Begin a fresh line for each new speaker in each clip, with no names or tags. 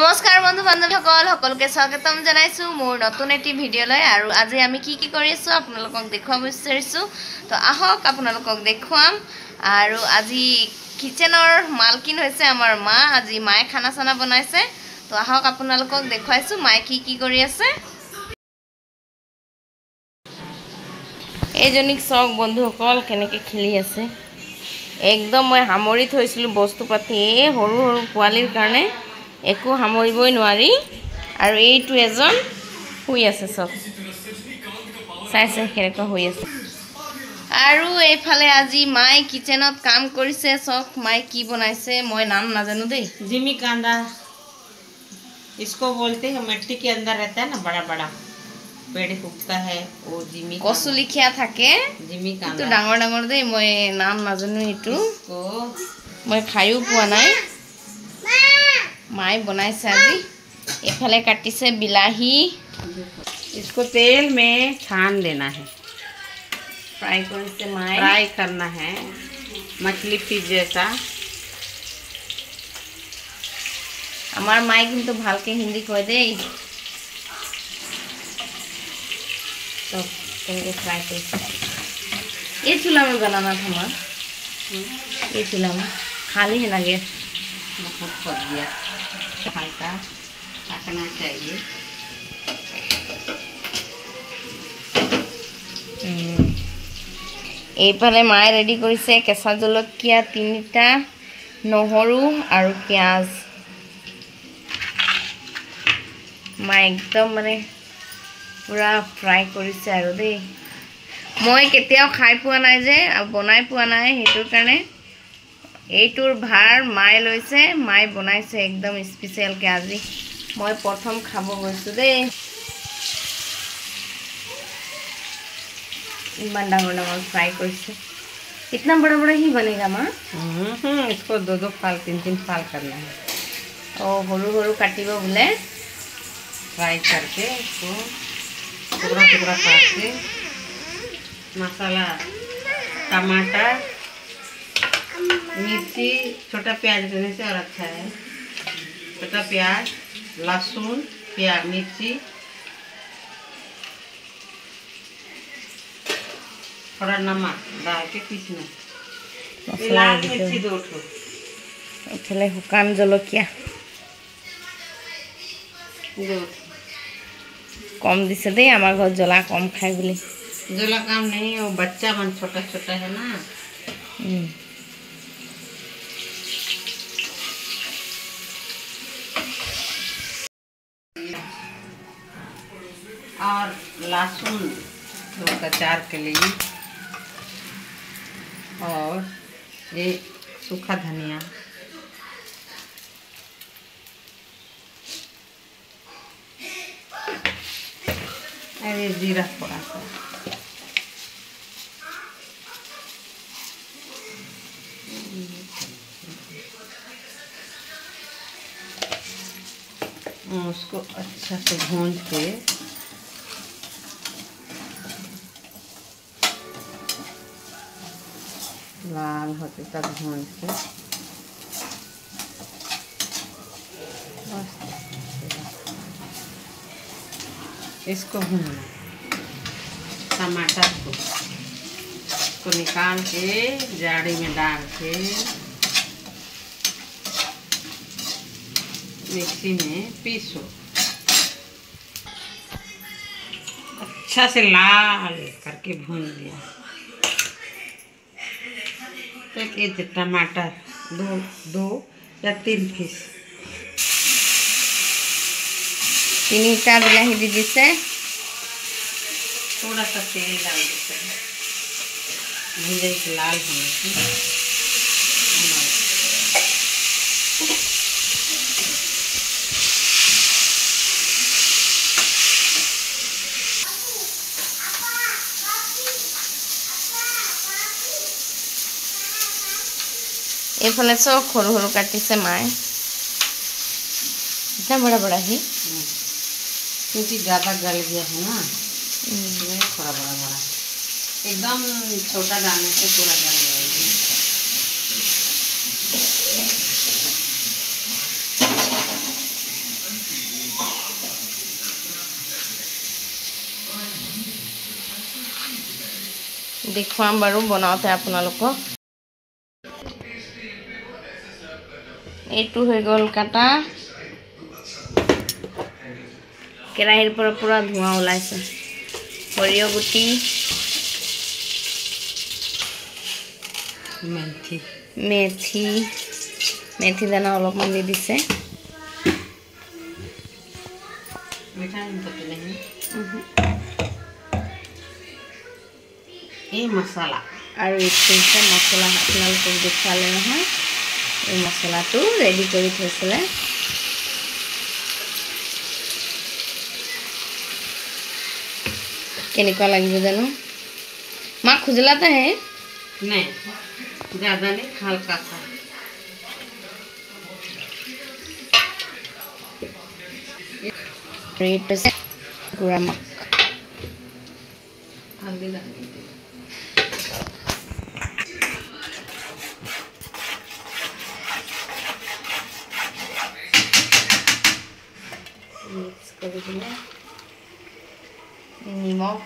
নমস্কাৰ বন্ধু বান্ধৱীসকল সকলোকে স্বাগতম জনাইছো মোৰ নতুন এটি ভিডিঅ'লৈ আৰু আজি আমি কি কৰি আছো আপোনালোকক দেখুৱাব বিচাৰিছো তো আহক আপোনালোকক দেখুৱাম আৰু আজি কিচেনৰ মালকিন হৈছে আমাৰ মা আজি মায়ে খানা চানা বনাইছে তো আহক আপোনালোকক দেখুৱাইছো মায়ে কি কৰি আছে এইজনিক সক বন্ধুসকল কেনেকৈ খেলি আছে একদম মই হামৰি থৈছিলো বস্তু পাতি সৰু সৰু পোৱালিৰ কাৰণে একো হামৰিবই নোৱাৰি আৰু এইটো এজন শুই আছে সব চাইছে কেনেকৈ শুই আছে আৰু এইফালে আজি মাই কিচেনত কাম কৰিছে সব মাই কি বনাইছে মই নাম নাজানো দেই
जिमी कांदा इसको बोलते हैं मिट्टी के अंदर रहता है ना बड़ा बड़ा पेड़ उगता है वो जिमी
কচু লিখিয়া থাকে
जिमी
তো
कांदा
ডাঙৰ ডাঙৰ দেই মই নাম নাজানো এইটো
को
মই খাইও পোৱা নাই माई बनाइছে আজি এফালে কাটিছে বিলাহি
इसको तेल में छान देना है
फ्राई কৰিছে माई
फ्राई करना है मछली पीस जैसा
আমার মাই কিন্তু ভালকে হিন্দি কয় দেই তো কেনেকৈ फ्राई কৰিছে ये चूल्हा में बनाना था माँ ये चूल्हा में खाली है ना गैस
बहुत पक गया हल्का पकना चाहिए
এইফালে মায়ে ৰেডি কৰিছে কেঁচা জলকীয়া 3টা নহৰু আৰু পিয়াজ মায়ে একদম মানে পুৰা ফ্ৰাই কৰিছে আৰু দেই মই কেতিয়াও খাই পোৱা নাই যে আৰু বনাই পোৱা নাই হেতুৰ কাৰণে এইটোৰ ভাৰ মায়ে লৈছে মায়ে বনাইছে একদম স্পেশাল কে আজি মই প্ৰথম খাব গৈছো দেই इतना डांगो डांगो फ्राई करके इतना बड़ा बड़ा ही बनेगा माँ
इसको दो दो फाल तीन फाल करना है
ओ हरु हरु काटिबो बोले
फ्राई करके इसको टुकड़ा टुकड़ा काट के मसाला टमाटर मिर्ची छोटा प्याज देने से और अच्छा है छोटा प्याज लहसुन प्याज मिर्ची थोड़ा नमक डाल के पीसना लाल मिर्ची 2 ठो
पहले हुकान जलकिया
2
कम दिसे दे हमार घर जला कम खाए बोले
जला काम नहीं वो बच्चा मन छोटा छोटा है ना और लहसुन उसका अचार के लिए और ये सूखा धनिया और ये जीरा थोड़ा सा उसको अच्छा से भूंज के लाल होते तक भून के इसको भूनना टमाटर को निकाल के जाड़ी में डाल के मिक्सी में पीसो अच्छा से लाल करके भून दिया एक टमाटर दो या 3 पीस
3टा বিলাহি দি দিছে
थोड़ा सा तेल डाल देते हैं भुंजे लाल होने की
এইফালে সব সৰু সৰু কাটিছে মায়ে इतना बड़ा बड़ा ही
क्योंकि ज़्यादा गल गया है ना इसलिए थोड़ा बड़ा बड़ा एकदम छोटा डालने से पूरा गल जाएगा
দেখুৱাম বাৰু বনাওঁতে আপোনালোকক। এইটো হৈ গ'ল কাটা। কেৰাহীৰ পৰা পুৰা ধোঁৱা ওলাইছে। সৰিয়হ গুটি, মেথি দানা অলপমান দি দিছে।
এই মছলা
আৰু এইটো মছলা আপোনালোকক দেখুৱালে নহয়, এই মছলাটো ৰেডি কৰি থৈছিলে। কেনেকুৱা লাগিব জানো। माँ खुजलाता है?
नहीं, ज़्यादा नहीं, हल्का सा। हल्दी डाल दीजिए।
मिक्स कर दिए नमक,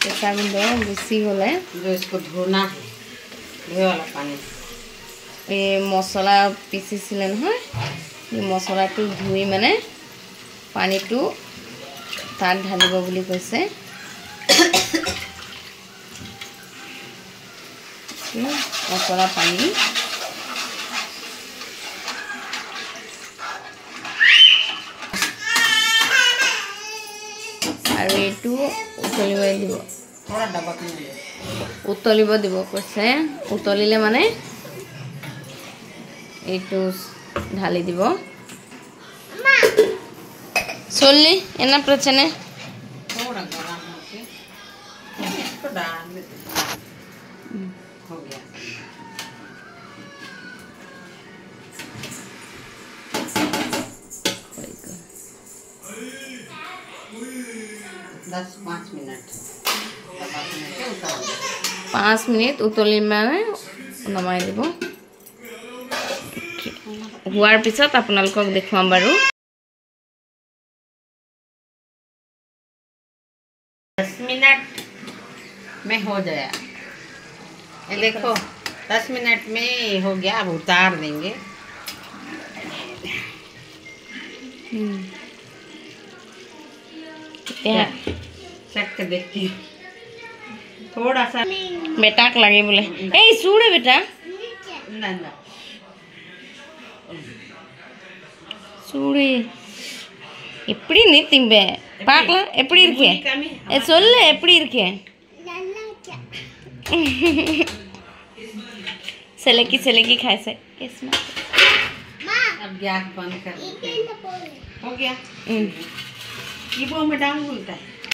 केঁচা गुंड बेसि गले
जो इसको धोना है, धोए वाला पानी।
ये मसला पिसिছিলে নহয়, এই মছলাটো ধুই মানে পানীটো তাত ঢালিব বুলি কৈছে। মছলা পানী আৰু এইটো উতলিব দিব।
थोड़ा डब्बा में
उतलिब দিব কৈছে। उतलिले মানে এইটো ঢালি দিব। सोल्ली என்ன பிரச்சனை?
थोड़ा गरम होके इसको डाल देते। हो गया। 5 मिनट
5 मिनट उतলি মানে নমাই দিব। হোৱাৰ পিছত আপোনালোকক দেখুৱাম বাৰু।
10 मिनट में हो गया। ये देखो 10 मिनट में हो गया। अब उतार देंगे। चख के देखती हूँ। थोड़ा सा
बेटा लगे बोले ए सूड़े बेटा
ना ना
सूड़े எப்படி நித்திம்பே பார்க்கலாம் எப்படி இருக்கே சொல்லு எப்படி இருக்கே सेलेकी सेलेकी खाए से इसमें
अब गैस बंद कर देते हैं। हो गया। ये वो में डाल बोलता है।